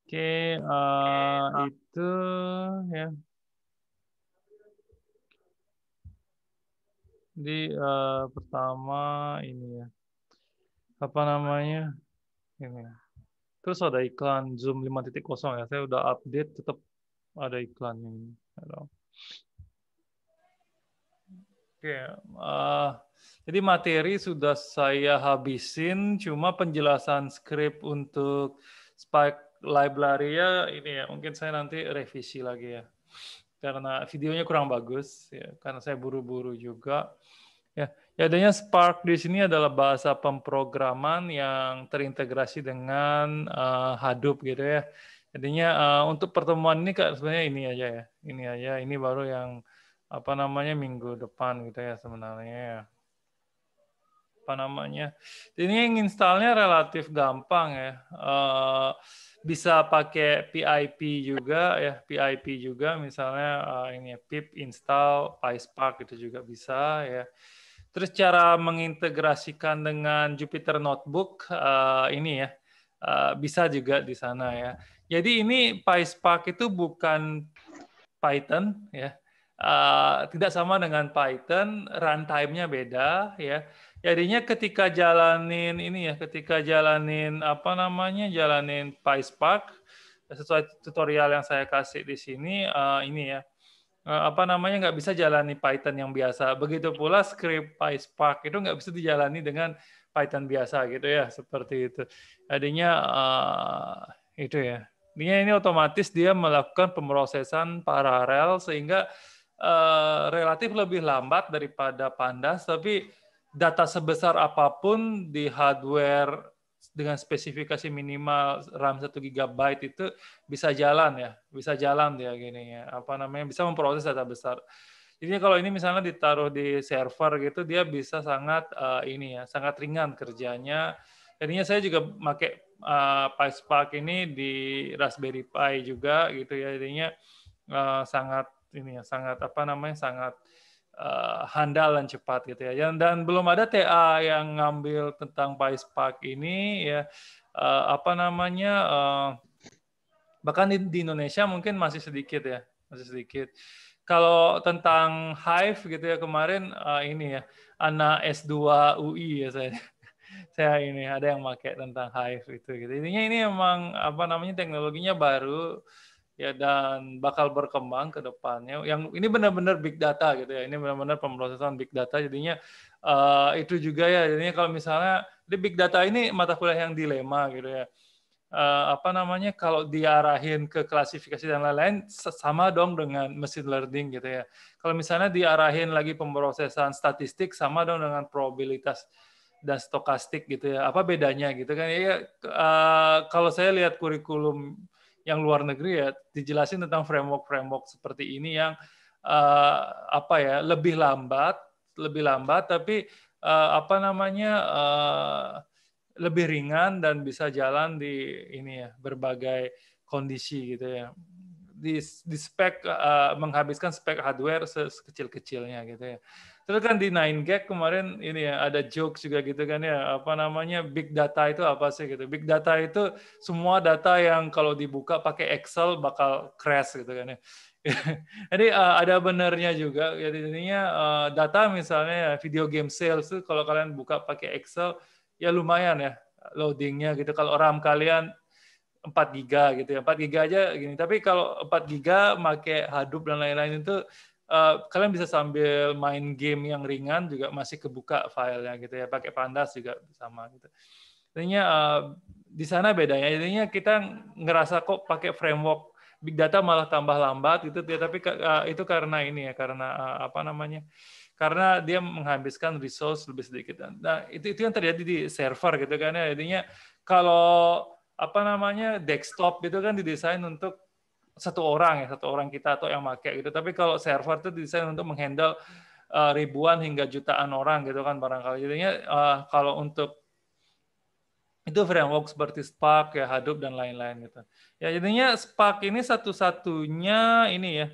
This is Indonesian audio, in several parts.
Oke, itu ya. Jadi pertama ini ya, apa namanya? Ini. Terus ada iklan Zoom 5.0 ya. Saya udah update, tetap ada iklannya ini. Oke, jadi materi sudah saya habisin, cuma penjelasan skrip untuk Spike Library ya ini ya, mungkin saya nanti revisi lagi ya. Karena videonya kurang bagus ya, karena saya buru-buru juga. Ya, adanya Spark di sini adalah bahasa pemrograman yang terintegrasi dengan Hadoop gitu ya. Jadinya untuk pertemuan ini Kak, sebenarnya ini aja ya. Ini aja, ini baru yang apa namanya minggu depan gitu ya sebenarnya ya. Apa namanya? Ini yang installnya relatif gampang ya. Bisa pakai PIP juga ya, PIP juga misalnya ini ya, pip install PySpark itu juga bisa ya. Terus cara mengintegrasikan dengan Jupyter Notebook ini ya bisa juga di sana ya. Jadi ini PySpark itu bukan Python ya. Tidak sama dengan Python, runtime-nya beda ya. Jadinya ketika jalanin ini ya, ketika jalanin apa namanya, jalanin PySpark sesuai tutorial yang saya kasih di sini ini ya, apa namanya nggak bisa jalani Python yang biasa. Begitu pula script PySpark itu nggak bisa dijalani dengan Python biasa gitu ya, seperti itu. Jadinya itu ya. Ini otomatis dia melakukan pemrosesan paralel sehingga relatif lebih lambat daripada Pandas, tapi data sebesar apapun di hardware dengan spesifikasi minimal RAM 1 GB itu bisa jalan ya, bisa jalan dia gini ya, apa namanya, bisa memproses data besar. Jadi kalau ini misalnya ditaruh di server gitu, dia bisa sangat ini ya, sangat ringan kerjanya. Jadinya saya juga pakai PySpark ini di Raspberry Pi juga gitu ya, jadinya sangat ini ya, sangat apa namanya, sangat handal dan cepat gitu ya. Dan belum ada TA yang ngambil tentang PySpark ini ya, apa namanya, bahkan di Indonesia mungkin masih sedikit ya, masih sedikit. Kalau tentang Hive gitu ya kemarin ini ya, anak S2 UI ya saya ini ada yang pakai tentang Hive itu gitu. Intinya ini emang apa namanya teknologinya baru ya dan bakal berkembang ke depannya. Yang ini benar-benar big data gitu ya. Ini benar-benar pemrosesan big data. Jadinya itu juga ya. Jadinya kalau misalnya di big data ini mata kuliah yang dilema gitu ya. Apa namanya kalau diarahin ke klasifikasi dan lain-lain sama dong dengan machine learning gitu ya. Kalau misalnya diarahin lagi pemrosesan statistik sama dong dengan probabilitas dan stokastik gitu ya. Apa bedanya gitu kan ya? Kalau saya lihat kurikulum yang luar negeri ya dijelasin tentang framework seperti ini yang apa ya lebih lambat tapi apa namanya lebih ringan dan bisa jalan di ini ya berbagai kondisi gitu ya. Di spek menghabiskan spek hardware sekecil-kecilnya gitu ya. Terus kan di 9gag kemarin ini ya ada jokes juga gitu kan ya, apa namanya big data itu apa sih gitu. Big data itu semua data yang kalau dibuka pakai Excel bakal crash gitu kan ya. Jadi ada benernya juga. Jadi intinya data misalnya ya, video game sales tuh kalau kalian buka pakai Excel ya lumayan ya loadingnya gitu. Kalau RAM kalian 4 giga gitu ya. 4 giga aja gini. Tapi kalau 4 giga pakai Hadoop dan lain-lain itu kalian bisa sambil main game yang ringan juga masih kebuka filenya gitu ya. Pakai Pandas juga sama gitu. Intinya di sana bedanya. Intinya kita ngerasa kok pakai framework big data malah tambah lambat gitu ya. Tapi itu karena ini ya, karena apa namanya? Karena dia menghabiskan resource lebih sedikit. Nah, itu yang terjadi di server gitu kan ya. Jadinya kalau apa namanya desktop itu kan didesain untuk satu orang kita atau yang pakai gitu. Tapi kalau server itu didesain untuk menghandle ribuan hingga jutaan orang gitu kan barangkali. Jadinya kalau untuk itu framework seperti Spark ya Hadoop dan lain-lain gitu. Ya jadinya Spark ini satu-satunya ini ya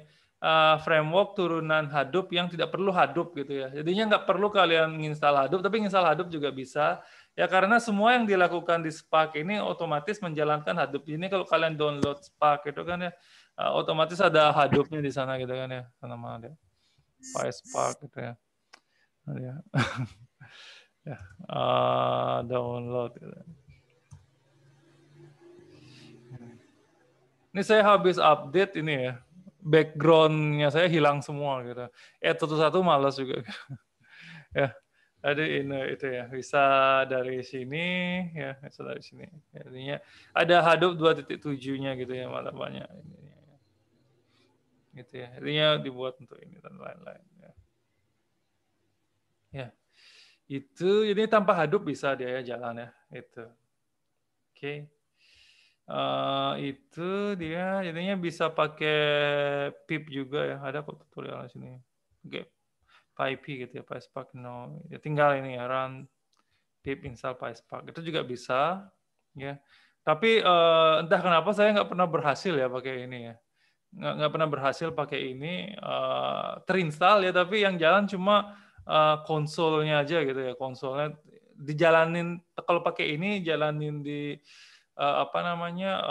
framework turunan Hadoop yang tidak perlu Hadoop gitu ya. Jadinya nggak perlu kalian menginstal Hadoop, tapi menginstal Hadoop juga bisa. Ya karena semua yang dilakukan di Spark ini otomatis menjalankan Hadoop. Ini kalau kalian download Spark itu kan ya otomatis ada Hadoop-nya di sana gitu kan ya. Nama ada PySpark gitu ya. Ya. Ya. Download gitu. Ini saya habis update ini ya. Background-nya saya hilang semua gitu. Satu-satu malas juga. Ya. Ada ini itu ya, bisa dari sini ya, bisa dari sini. Artinya ada Hadoop 2.7-nya gitu ya, malah banyak ini. Gitu ya. Artinya dibuat untuk ini dan lain-lain ya. Ya. Itu jadi tanpa Hadoop bisa dia ya jalan ya, itu. Oke. Itu dia jadinya bisa pakai pip juga ya. Ada kok tutorial di sini. Oke. PyP gitu ya, PySpark no. Ya tinggal ini ya, run pip install PySpark. Itu juga bisa ya. Tapi entah kenapa saya nggak pernah berhasil ya pakai ini ya. Nggak pernah berhasil pakai ini terinstall ya, tapi yang jalan cuma konsolnya aja gitu ya. Konsolnya dijalanin kalau pakai ini jalanin di apa namanya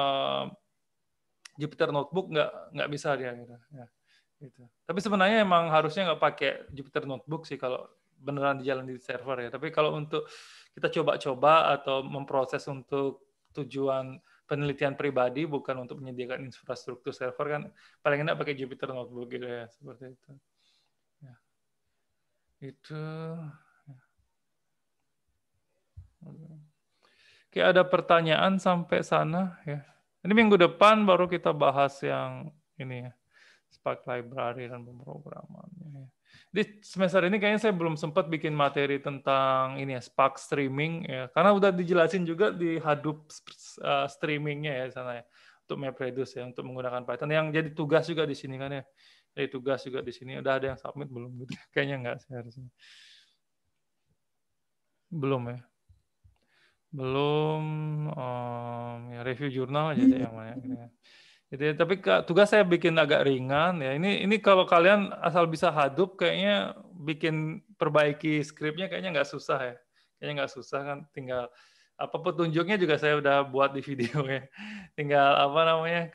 Jupyter Notebook nggak bisa dia gitu. Ya, gitu. Tapi sebenarnya emang harusnya nggak pakai Jupyter Notebook sih kalau beneran di jalan di server ya. Tapi kalau untuk kita coba-coba atau memproses untuk tujuan penelitian pribadi bukan untuk menyediakan infrastruktur server kan paling enak pakai Jupyter Notebook gitu ya seperti itu. Ya. Itu. Oke, ada pertanyaan sampai sana ya. Ini minggu depan baru kita bahas yang ini ya, Spark Library dan pemrogramannya. Ya. Di semester ini kayaknya saya belum sempat bikin materi tentang ini ya, Spark Streaming ya, karena udah dijelasin juga di Hadoop streamingnya ya sana ya, untuk MapReduce ya, untuk menggunakan Python. Yang jadi tugas juga di sini kan ya, jadi tugas juga di sini. Udah ada yang submit belum gitu? Kayaknya enggak sih harusnya. Belum ya. Belum ya review jurnal aja deh yang banyak gitu ya. Gitu ya. Tapi tugas saya bikin agak ringan ya. Ini kalau kalian asal bisa Hadoop kayaknya bikin perbaiki skripnya kayaknya nggak susah ya. Kayaknya nggak susah kan, tinggal apa petunjuknya juga saya udah buat di video ya. Tinggal apa namanya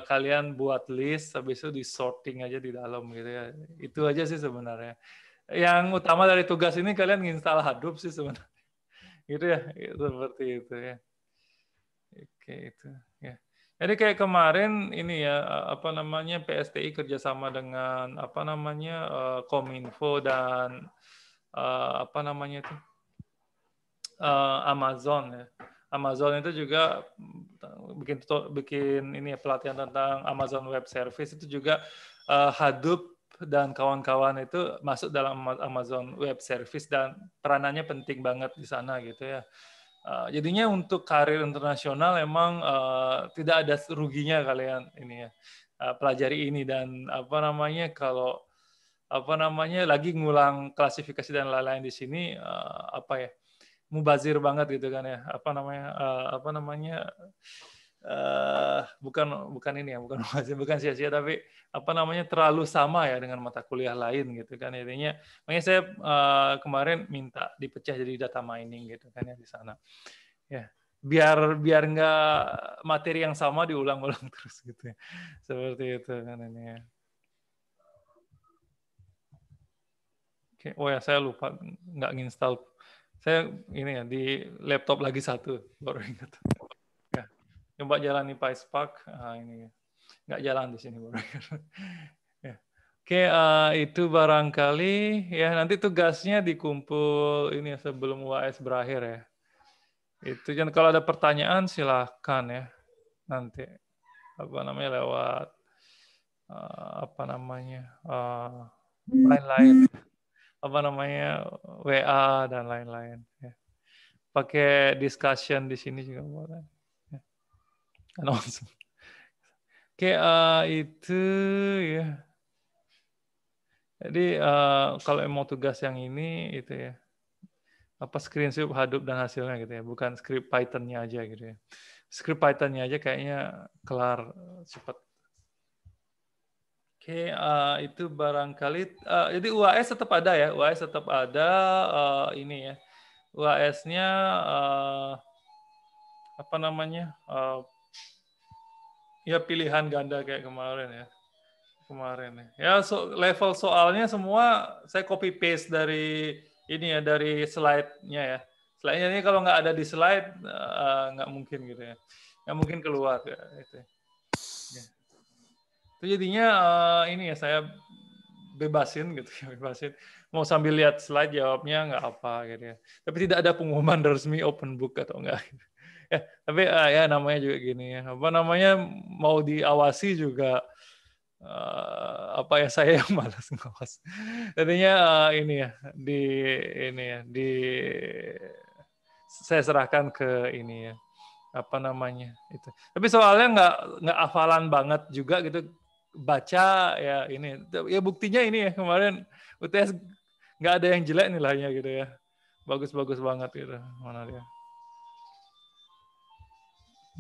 kalian buat list habis itu di sorting aja di dalam gitu ya. Itu aja sih sebenarnya. Yang utama dari tugas ini kalian install Hadoop sih sebenarnya. Gitu ya, seperti itu ya. Oke itu ya. Jadi kayak kemarin ini ya apa namanya PSTI kerjasama dengan apa namanya Kominfo dan apa namanya itu Amazon ya. Amazon itu juga bikin ini ya, pelatihan tentang Amazon Web Service itu juga Hadoop dan kawan-kawan itu masuk dalam Amazon Web Service dan peranannya penting banget di sana gitu ya. Jadinya untuk karir internasional emang tidak ada ruginya kalian ini ya pelajari ini dan apa namanya kalau apa namanya lagi ngulang klasifikasi dan lain-lain di sini apa ya mubazir banget gitu kan ya apa namanya bukan ini ya bukan mubazir bukan sia-sia tapi apa namanya terlalu sama ya dengan mata kuliah lain gitu kan intinya makanya saya kemarin minta dipecah jadi data mining gitu kan ya di sana ya biar nggak materi yang sama diulang-ulang terus gitu ya seperti itu kan ini ya. Oke. Oh ya saya lupa nggak nginstal saya ini ya di laptop lagi satu baru ingat ya coba jalani PySpark ini nggak jalan di sini baru ingat. Ya. Oke itu barangkali ya nanti tugasnya dikumpul ini ya, sebelum UAS berakhir ya itu kan kalau ada pertanyaan silahkan ya nanti apa namanya lewat apa namanya lain-lain apa namanya WA dan lain-lain ya. Pakai discussion di sini juga boleh ya. Oke itu ya jadi kalau mau tugas yang ini itu ya apa screenshot Hadoop dan hasilnya gitu ya bukan script Python-nya aja gitu ya script Python-nya aja kayaknya kelar cepat. Oke, itu barangkali jadi UAS tetap ada ya, UAS tetap ada ini ya. UAS-nya apa namanya? Ya pilihan ganda kayak kemarin ya. Ya level soalnya semua saya copy paste dari ini ya, dari slide-nya ya. Slide-nya ini kalau nggak ada di slide nggak mungkin gitu ya. Nggak mungkin keluar ya itu. Ya. Itu jadinya ini ya saya bebasin gitu ya, bebasin. Mau sambil lihat slide jawabnya nggak apa gitu ya. Tapi tidak ada pengumuman resmi open book atau enggak. Ya, tapi ya namanya juga gini ya. Apa namanya mau diawasi juga apa ya saya yang malas ngawas. Jadinya ini ya saya serahkan ke ini ya apa namanya itu. Tapi soalnya nggak hafalan banget juga gitu baca ya ini ya buktinya ini ya kemarin UTS nggak ada yang jelek nilainya gitu ya bagus-bagus banget gitu mana dia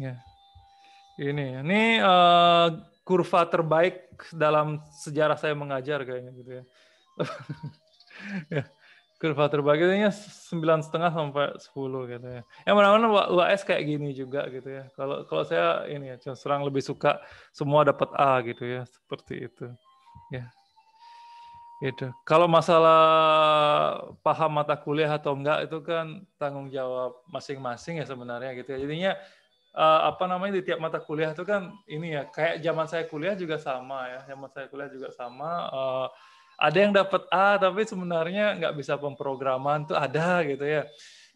ya ini kurva terbaik dalam sejarah saya mengajar kayaknya gitu ya. Ya, kurva terbaiknya 9,5 sampai 10 gitu ya. Yang mana-mana UAS kayak gini juga gitu ya. Kalau saya ini ya serang lebih suka semua dapat A gitu ya, seperti itu. Ya, gitu. Kalau masalah paham mata kuliah atau enggak itu kan tanggung jawab masing-masing ya sebenarnya gitu ya. Jadinya apa namanya di tiap mata kuliah itu kan ini ya kayak zaman saya kuliah juga sama ya. Zaman saya kuliah juga sama. Ada yang dapat A tapi sebenarnya nggak bisa pemrograman tuh ada gitu ya.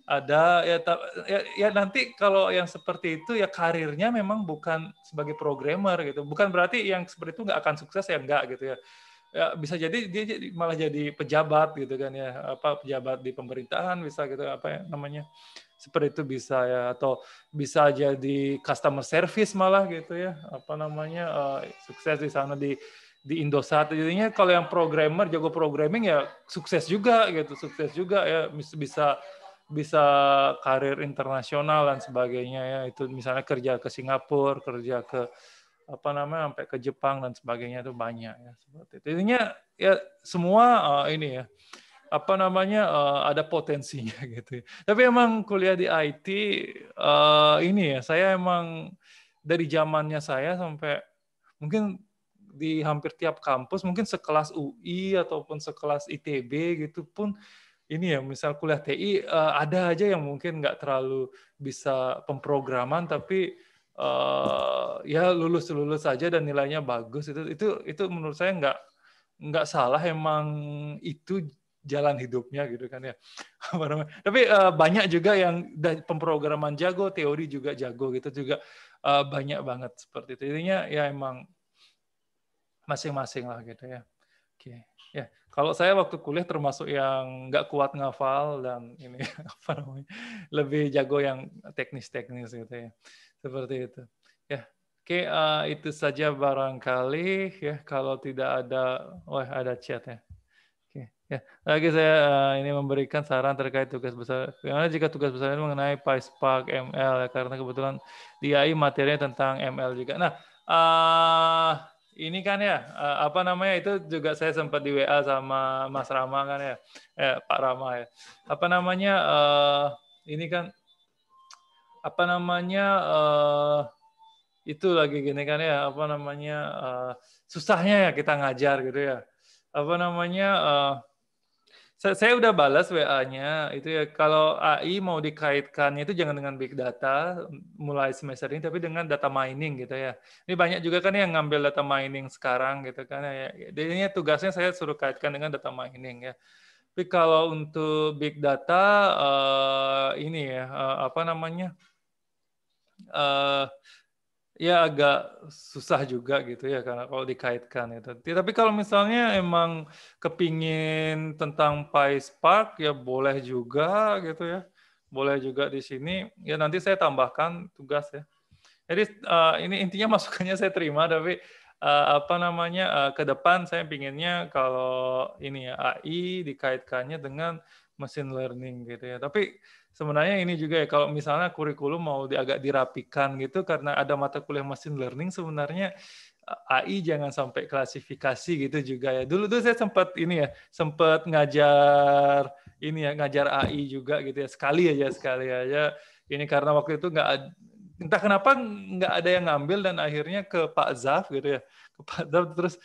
Ada ya nanti kalau yang seperti itu ya karirnya memang bukan sebagai programmer gitu. Bukan berarti yang seperti itu nggak akan sukses ya enggak gitu ya. Ya bisa jadi dia malah jadi pejabat gitu kan ya. Apa pejabat di pemerintahan bisa gitu apa ya namanya. Seperti itu bisa ya atau bisa jadi customer service malah gitu ya. Apa namanya sukses di sana di Indosat. Jadinya kalau yang programmer jago programming ya sukses juga gitu, sukses juga ya bisa bisa karir internasional dan sebagainya ya itu misalnya kerja ke Singapura kerja ke apa namanya sampai ke Jepang dan sebagainya itu banyak ya seperti itu intinya ya semua ini ya apa namanya ada potensinya gitu ya. Tapi emang kuliah di IT ini ya saya emang dari zamannya saya sampai mungkin di hampir tiap kampus mungkin sekelas UI ataupun sekelas ITB gitu pun ini ya misal kuliah TI ada aja yang mungkin nggak terlalu bisa pemrograman tapi ya lulus saja dan nilainya bagus itu menurut saya nggak salah emang itu jalan hidupnya gitu kan ya tapi banyak juga yang pemrograman jago teori juga jago gitu juga banyak banget seperti itu intinya ya emang masing-masing lah gitu ya. Oke. Ya, kalau saya waktu kuliah termasuk yang nggak kuat ngafal dan ini apa namanya lebih jago yang teknis-teknis gitu ya. Seperti itu. Ya, oke itu saja barangkali ya kalau tidak ada, wah ada chat ya. Oke, ya. Lagi saya ini memberikan saran terkait tugas besar. Bagaimana jika tugas besar ini mengenai PySpark ML ya karena kebetulan di AI materinya tentang ML juga. Nah, ini kan ya apa namanya itu juga saya sempat di WA sama Mas Rama kan ya, Pak Rama ya. Apa namanya ini kan apa namanya itu lagi gini kan ya apa namanya susahnya ya kita ngajar gitu ya. Apa namanya saya udah balas WA-nya itu ya kalau AI mau dikaitkannya itu jangan dengan big data mulai semester ini tapi dengan data mining gitu ya. Ini banyak juga kan yang ngambil data mining sekarang gitu kan ya. Jadi ini tugasnya saya suruh kaitkan dengan data mining ya. Tapi kalau untuk big data ini ya apa namanya ya agak susah juga gitu ya karena kalau dikaitkan itu. Tapi kalau misalnya emang kepingin tentang PySpark ya boleh juga gitu ya. Boleh juga di sini. Ya nanti saya tambahkan tugas ya. Jadi ini intinya masukannya saya terima tapi apa namanya ke depan saya pinginnya kalau ini ya AI dikaitkannya dengan machine learning gitu ya. Tapi sebenarnya ini juga ya, kalau misalnya kurikulum mau agak dirapikan gitu karena ada mata kuliah machine learning, sebenarnya AI jangan sampai klasifikasi gitu juga ya. Dulu tuh saya sempat ini ya, sempat ngajar ini ya, ngajar AI juga gitu ya, sekali aja. Ini karena waktu itu entah kenapa nggak ada yang ngambil dan akhirnya ke Pak Zaf gitu ya. Ke Pak Zaf terus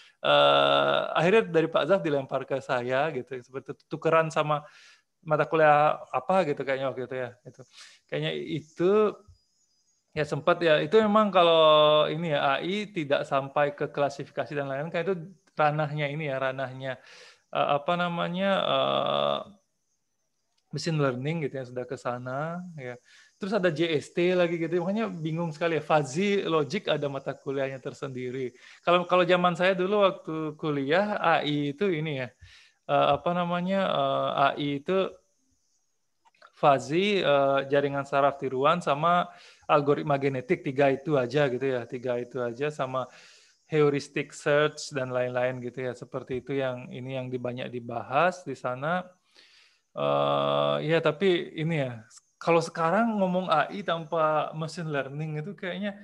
akhirnya dari Pak Zaf dilempar ke saya gitu, seperti tukeran sama mata kuliah apa gitu kayaknya waktu itu ya. Itu kayaknya itu ya sempat ya, itu memang kalau ini ya AI tidak sampai ke klasifikasi dan lain-lain kan itu ranahnya ini ya, ranahnya apa namanya machine learning gitu ya, sudah ke sana ya. Terus ada JST lagi gitu, makanya bingung sekali ya. Fuzzy logic ada mata kuliahnya tersendiri. Kalau kalau zaman saya dulu waktu kuliah AI itu ini ya, apa namanya AI itu fuzzy, jaringan saraf tiruan sama algoritma genetik, tiga itu aja gitu ya, tiga itu aja sama heuristic search dan lain-lain gitu ya, seperti itu yang ini yang banyak dibahas di sana. Ya tapi ini ya, kalau sekarang ngomong AI tanpa machine learning itu kayaknya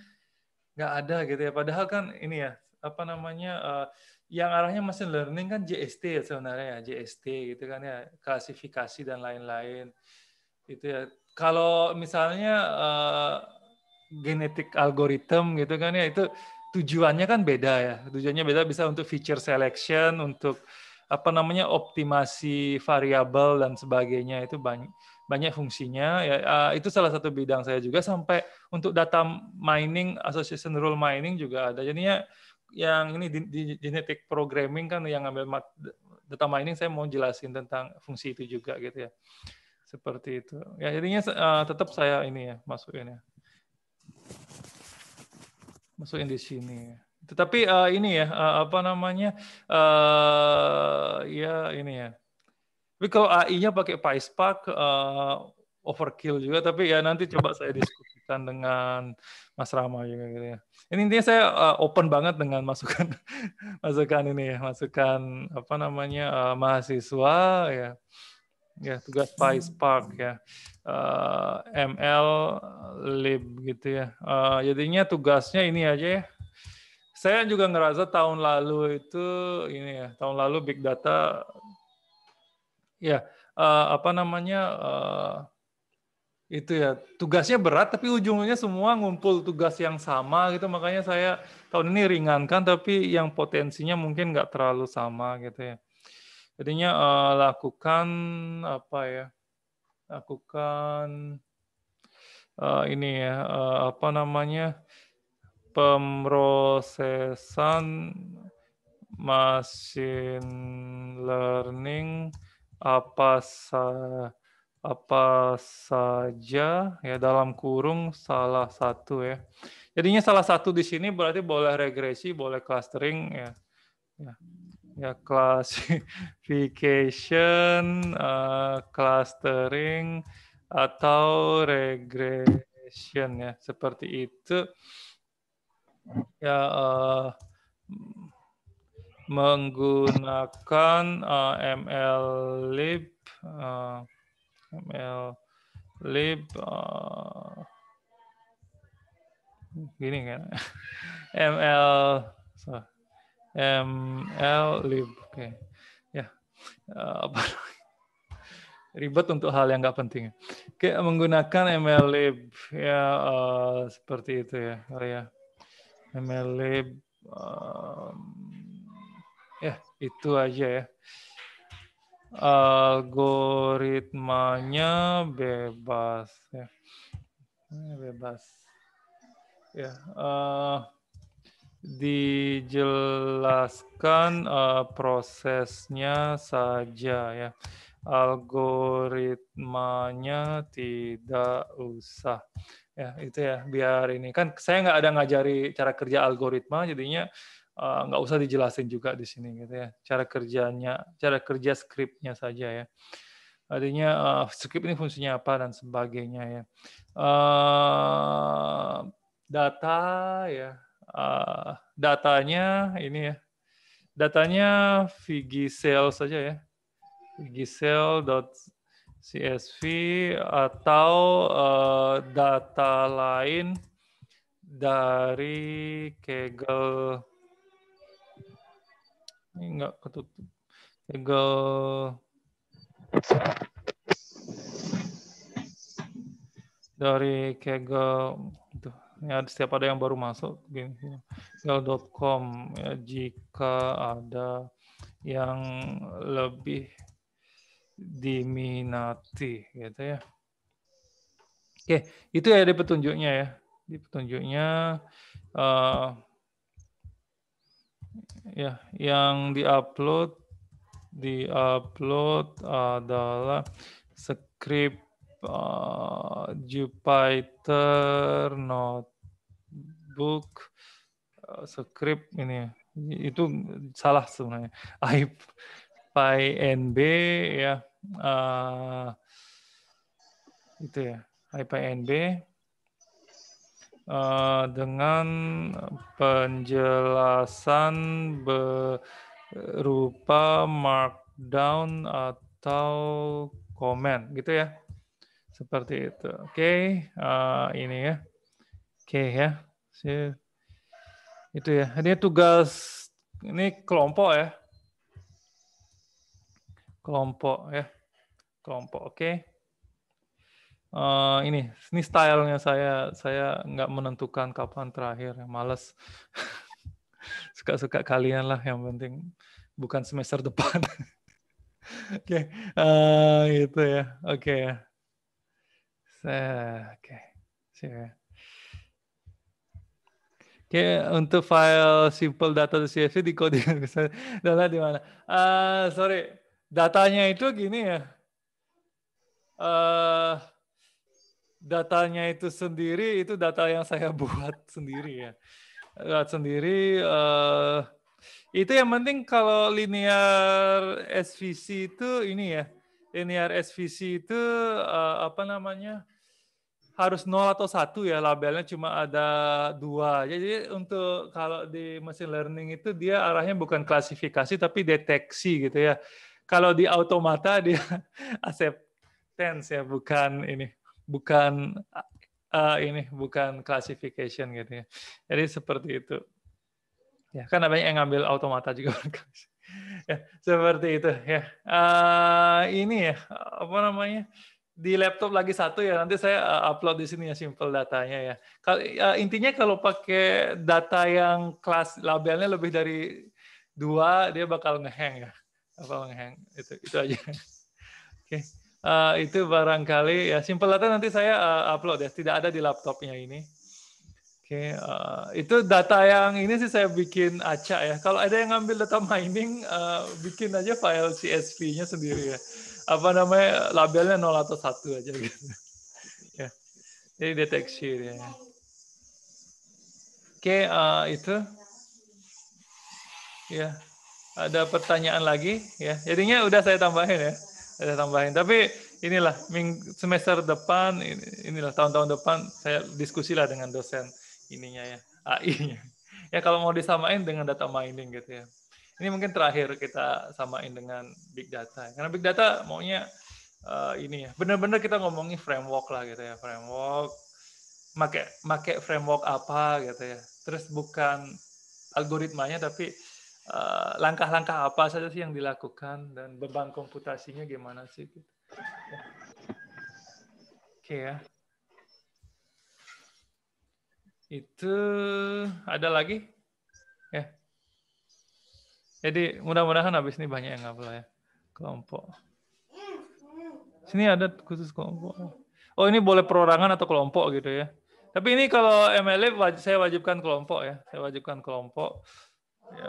nggak ada gitu ya. Padahal kan ini ya, apa namanya, yang arahnya machine learning kan JST ya sebenarnya ya, JST gitu kan ya, klasifikasi dan lain-lain. Itu ya. Kalau misalnya genetik algorithm gitu kan ya, itu tujuannya kan beda ya. Tujuannya beda, bisa untuk feature selection, untuk apa namanya optimasi variabel dan sebagainya, itu banyak fungsinya ya. Itu salah satu bidang saya juga, sampai untuk data mining, association rule mining juga ada. Jadinya yang ini di genetic programming kan yang ngambil data mining, saya mau jelasin tentang fungsi itu juga gitu ya. Seperti itu. Ya jadinya tetap saya ini ya masukin di sini. Tetapi ini ya apa namanya ya ini ya. Tapi kalau AI-nya pakai PySpark overkill juga. Tapi ya nanti coba saya diskusikan dengan Mas Rama juga gitu ya. Ini intinya saya open banget dengan masukan masukan ini ya, masukan apa namanya mahasiswa ya. Ya, tugas PySpark ya, ML lib gitu ya. Jadinya tugasnya ini aja ya. Saya juga ngerasa tahun lalu itu ini ya, tahun lalu big data ya apa namanya itu ya, tugasnya berat tapi ujungnya semua ngumpul tugas yang sama gitu, makanya saya tahun ini ringankan tapi yang potensinya mungkin nggak terlalu sama gitu ya. Jadinya lakukan apa ya? Lakukan ini ya apa namanya pemrosesan machine learning apa saja ya, dalam kurung salah satu ya. Jadinya salah satu di sini berarti boleh regresi, boleh clustering ya. Ya, ya classification, clustering atau regression ya, seperti itu ya, menggunakan MLlib gini kan MLlib oke ya, apa ribet untuk hal yang nggak penting. Oke, menggunakan MLlib ya, seperti itu ya. Ya, MLlib ya itu aja ya. Algoritmanya bebas ya. Bebas. Ya, dijelaskan prosesnya saja ya. Algoritmanya tidak usah. Ya, itu ya, biar ini kan saya nggak ada ngajari cara kerja algoritma, jadinya nggak usah dijelasin juga di sini gitu ya. Cara kerja skripnya saja ya. Artinya script ini fungsinya apa dan sebagainya ya. Data ya, datanya ini ya, datanya VG Cell saja ya, VG Cell CSV atau data lain dari Kaggle. Ini enggak ketutup. Kaggle dari Kaggle. Ya, setiap ada yang baru masuk, Kaggle.com ya, jika ada yang lebih diminati, gitu ya. Oke, itu ya di petunjuknya ya. Di petunjuknya ya, yang diupload adalah script Jupyter Notebook script ini. Itu salah sebenarnya. IPyNB ya. Itu ya. IPyNB dengan penjelasan berupa markdown atau komen gitu ya, seperti itu. Oke, ini ya. Oke ya, itu ya. Ini tugas, ini kelompok ya, kelompok ya, kelompok. Oke. Ini stylenya saya nggak menentukan kapan terakhir, males. Suka-suka kalian lah, yang penting bukan semester depan. Oke, gitu ya. Oke ya. Oke. Oke, untuk file simple data CSV di coding data di mana? Sorry, datanya itu gini ya. Datanya itu sendiri, itu data yang saya buat sendiri ya. Buat sendiri. Itu yang penting kalau linear SVC itu ini ya. Linear SVC itu apa namanya? Harus 0 atau 1 ya, labelnya cuma ada 2. Jadi untuk kalau di machine learning itu dia arahnya bukan klasifikasi tapi deteksi gitu ya. Kalau di automata dia acceptance ya, bukan ini. Bukan bukan classification gitu ya. Jadi seperti itu. Ya, kan banyak yang ngambil automata juga. Ya, seperti itu ya. Ini ya, apa namanya? Di laptop lagi satu ya, nanti saya upload di sini ya simple datanya ya. Intinya kalau pakai data yang kelas labelnya lebih dari 2, dia bakal ngehang ya. Bakal ngehang. Itu aja. Oke. Itu barangkali ya simple data nanti saya upload ya, tidak ada di laptopnya ini. Oke, itu data yang ini sih saya bikin acak ya. Kalau ada yang ngambil data mining, bikin aja file CSV-nya sendiri ya. Apa namanya, labelnya 0 atau 1 aja gitu. Ya. Jadi deteksi ya. Oke, itu. Ya. Ada pertanyaan lagi ya. Jadinya udah saya tambahin ya. Saya tambahin. Tapi inilah semester depan, inilah tahun-tahun depan saya diskusi lah dengan dosen ininya ya, AI-nya. Ya kalau mau disamain dengan data mining gitu ya. Ini mungkin terakhir kita samain dengan big data. Karena big data maunya ini ya, benar-benar kita ngomongin framework lah gitu ya, framework. Make framework apa gitu ya. Terus bukan algoritmanya tapi langkah-langkah apa saja sih yang dilakukan dan beban komputasinya gimana sih gitu. Ya. Oke ya. Itu ada lagi ya. Jadi mudah-mudahan habis ini banyak yang ngapel ya. Kelompok. Sini ada khusus kelompok. Oh, ini boleh perorangan atau kelompok gitu ya. Tapi ini kalau MLA saya wajibkan kelompok ya. Saya wajibkan kelompok. Ya,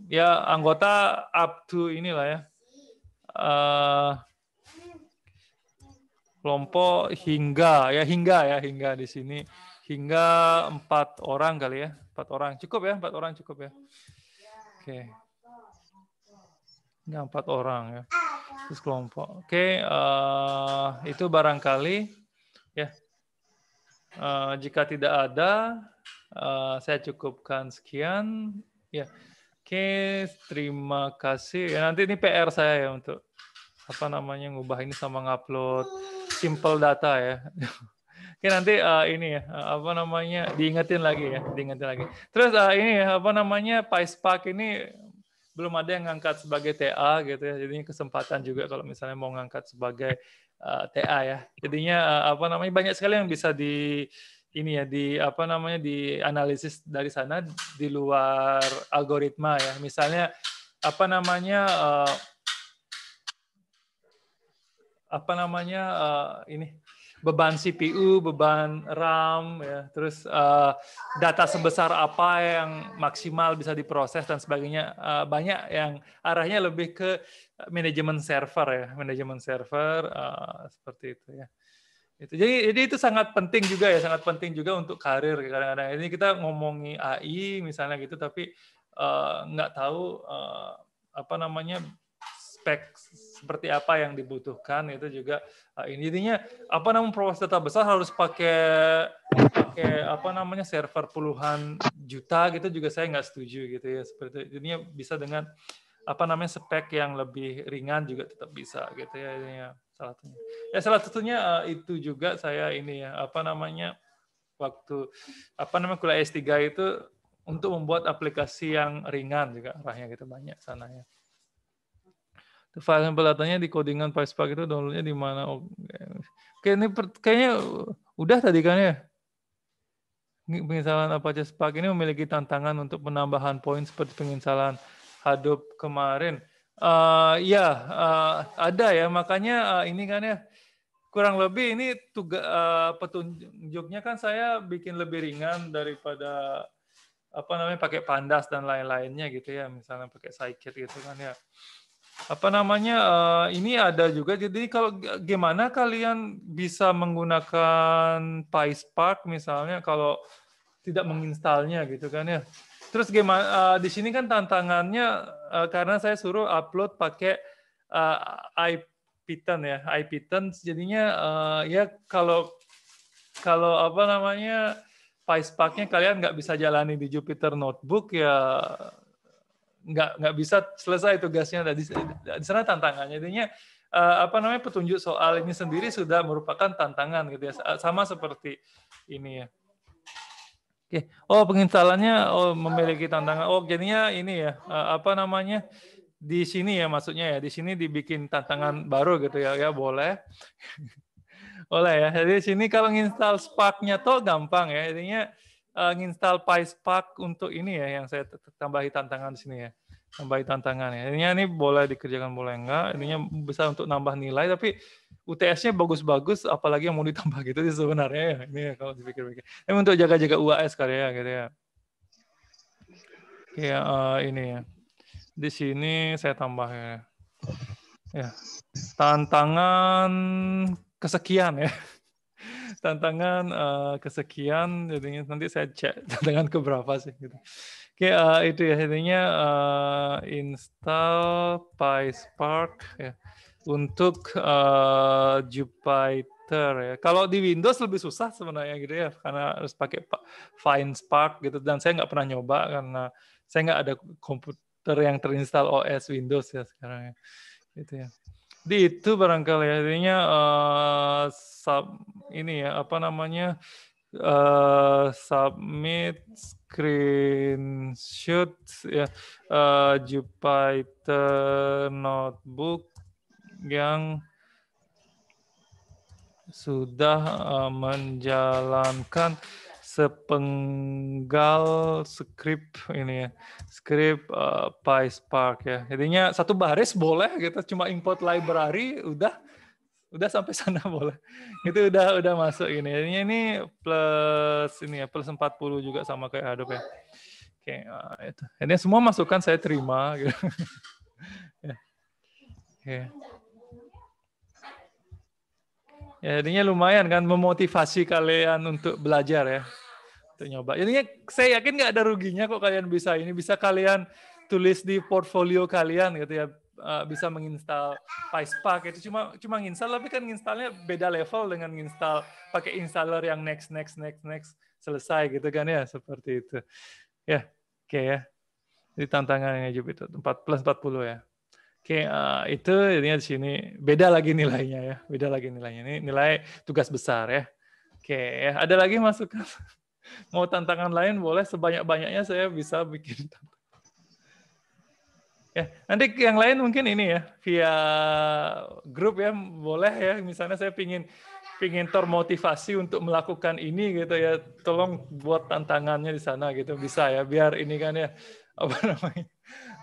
ya anggota up to inilah ya. Kelompok hingga di sini hingga 4 orang kali ya, 4 orang cukup ya, 4 orang cukup ya. Oke. Hingga 4 orang ya. Terus kelompok. Oke, itu barangkali ya. Jika tidak ada, saya cukupkan sekian ya. Oke, terima kasih. Ya, nanti ini PR saya ya untuk ngubah ini sama ngupload simple data ya. Oke, nanti ini ya diingetin lagi. Terus ini ya PySpark ini belum ada yang ngangkat sebagai TA gitu ya. Jadinya kesempatan juga kalau misalnya mau ngangkat sebagai TA ya. Jadinya banyak sekali yang bisa dianalisis dari sana di luar algoritma ya. Misalnya ini beban CPU, beban RAM, ya, terus data sebesar apa yang maksimal bisa diproses dan sebagainya. Banyak yang arahnya lebih ke manajemen server seperti itu ya. Jadi itu sangat penting juga untuk karir. Kadang-kadang ini kita ngomongi AI misalnya gitu, tapi nggak tahu spek seperti apa yang dibutuhkan. Itu juga intinya proses data besar harus pakai server puluhan juta gitu, juga saya nggak setuju gitu ya. Seperti itu. Jadinya bisa dengan spek yang lebih ringan juga tetap bisa gitu ya. Ini salah satunya itu juga saya waktu kuliah S3 itu untuk membuat aplikasi yang ringan juga arahnya gitu, banyak sana ya. File sampel datanya di codingan PySpark itu downloadnya di mana? Oke, ini kayaknya udah tadi kan ya. Penginstalan Apache Spark ini memiliki tantangan untuk penambahan poin seperti penginstalan Hadoop kemarin. Ada ya, makanya ini kan ya kurang lebih ini petunjuknya kan saya bikin lebih ringan daripada pakai Pandas dan lain-lainnya gitu ya, misalnya pakai Scikit gitu kan ya. Ini ada juga. Jadi kalau gimana kalian bisa menggunakan PySpark misalnya kalau tidak menginstalnya gitu kan ya. Terus gimana di sini kan tantangannya karena saya suruh upload pakai IPython ya. IPython jadinya ya kalau PySpark-nya kalian nggak bisa jalani di Jupyter Notebook ya nggak bisa selesai tugasnya. Di sana tantangannya. Jadinya petunjuk soal ini sendiri sudah merupakan tantangan gitu ya, sama seperti ini ya. Oke. Penginstalannya memiliki tantangan. Jadinya ini ya di sini ya, maksudnya ya di sini dibikin tantangan baru gitu ya. Ya boleh. Boleh ya. Jadi di sini kalau nginstal Spark-nya tuh gampang ya. Jadinya nginstal PySpark untuk ini ya yang saya tambahi tantangan di sini ya. Tambahi tantangan ya. Ini boleh dikerjakan, boleh enggak. Ininya bisa untuk nambah nilai, tapi UTS-nya bagus-bagus, apalagi yang mau ditambah gitu sih sebenarnya ya. Ini ya, kalau dipikir-pikir. Ini untuk jaga-jaga UAS kali ya gitu ya. Kayak ini ya. Di sini saya tambah ya. Tantangan kesekian ya. Tantangan kesekian, jadinya nanti saya cek tantangan keberapa sih gitu. Oke, itu ya intinya install PySpark ya untuk Jupyter ya. Kalau di Windows lebih susah sebenarnya gitu ya, karena harus pakai FineSpark gitu, dan saya nggak pernah nyoba karena saya nggak ada komputer yang terinstall OS Windows ya sekarang ya. Gitu ya. Di itu barangkali ya, intinya ini ya submit screenshot ya Jupyter Notebook yang sudah menjalankan sepenggal skrip ini ya, skrip PySpark ya. Jadinya satu baris boleh gitu, cuma import library udah sampai sana boleh. Itu udah masuk ini. Ini plus ini ya, plus 40 juga sama kayak Hadoop ya. Oke, itu. Ini semua masukan saya terima gitu. Ya. Oke. Ya, jadinya lumayan kan memotivasi kalian untuk belajar ya. Untuk nyoba. Jadinya saya yakin nggak ada ruginya kok kalian bisa ini. Bisa kalian tulis di portfolio kalian gitu ya. Bisa menginstal PySpark itu cuma nginstal, tapi kan nginstalnya beda level dengan nginstal pakai installer yang next selesai gitu kan ya, seperti itu ya. Oke ya, jadi tantangannya Jupyter 4 plus 40 ya. Oke, itu ini di sini beda lagi nilainya ya, beda lagi nilainya. Ini nilai tugas besar ya. Oke, ya. Ada lagi masukan? Mau tantangan lain boleh, sebanyak-banyaknya saya bisa bikin. Ya, nanti yang lain mungkin ini ya, via grup ya, boleh ya. Misalnya saya pingin termotivasi untuk melakukan ini gitu ya, tolong buat tantangannya di sana gitu, bisa ya, biar ini kan ya, apa namanya,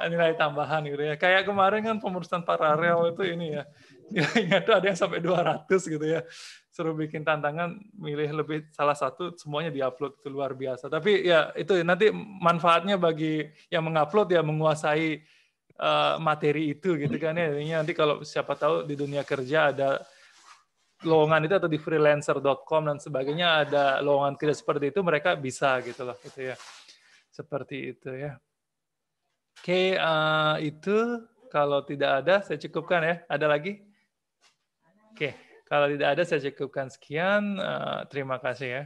nilai tambahan gitu ya. Kayak kemarin kan pemurusan paralel itu ini ya, nilainya tuh ada yang sampai 200 gitu ya. Suruh bikin tantangan, milih lebih salah satu, semuanya diupload, itu luar biasa. Tapi ya itu nanti manfaatnya bagi yang mengupload ya, menguasai materi itu gitu kan ya. Ini nanti kalau siapa tahu di dunia kerja ada lowongan itu atau di freelancer.com dan sebagainya ada lowongan kerja seperti itu, mereka bisa gitu loh gitu ya. Seperti itu ya. Oke, itu kalau tidak ada saya cukupkan ya. Ada lagi? Oke, kalau tidak ada saya cukupkan sekian. Terima kasih ya.